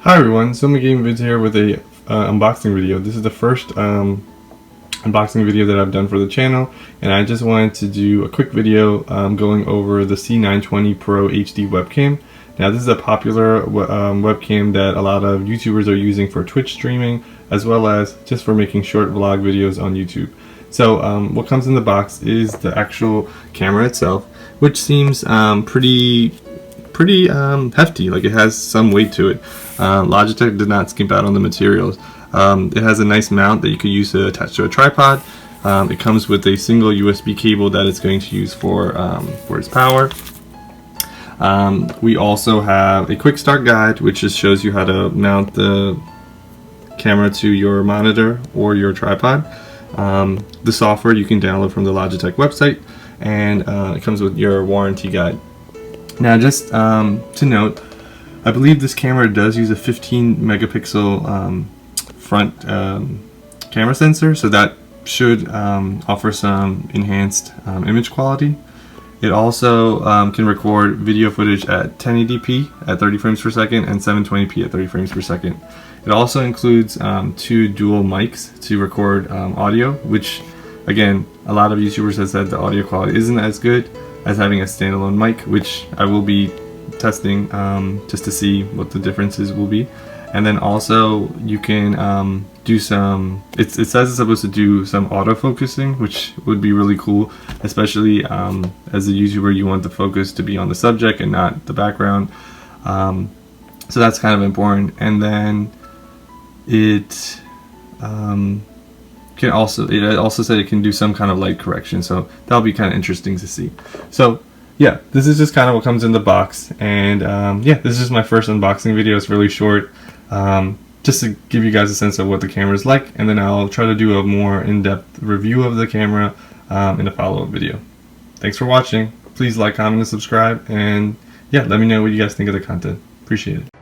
Hi everyone, so I'm Gaming Vids here with a unboxing video. This is the first unboxing video that I've done for the channel, and I just wanted to do a quick video going over the C920 Pro HD webcam. Now this is a popular webcam that a lot of YouTubers are using for Twitch streaming, as well as just for making short vlog videos on YouTube. So what comes in the box is the actual camera itself, which seems pretty hefty. Like, it has some weight to it. Logitech did not skimp out on the materials. It has a nice mount that you could use to attach to a tripod. It comes with a single USB cable that it's going to use for its power. We also have a quick start guide, which just shows you how to mount the camera to your monitor or your tripod. The software you can download from the Logitech website, and it comes with your warranty guide. Now, just to note, I believe this camera does use a 15 megapixel front camera sensor, so that should offer some enhanced image quality. It also can record video footage at 1080p at 30 frames per second and 720p at 30 frames per second. It also includes two dual mics to record audio, which, again, a lot of YouTubers have said the audio quality isn't as good as having a standalone mic, which I will be testing just to see what the differences will be. And then also you can do some, it says it's supposed to do some autofocusing, which would be really cool, especially as a YouTuber, you want the focus to be on the subject and not the background. So that's kind of important. And then it also said it can do some kind of light correction, so that'll be kind of interesting to see. So yeah, this is just kind of what comes in the box, and yeah, this is just my first unboxing video. It's really short, just to give you guys a sense of what the camera is like, and then I'll try to do a more in-depth review of the camera in a follow-up video. Thanks for watching. Please like, comment, and subscribe, and yeah, let me know what you guys think of the content. Appreciate it.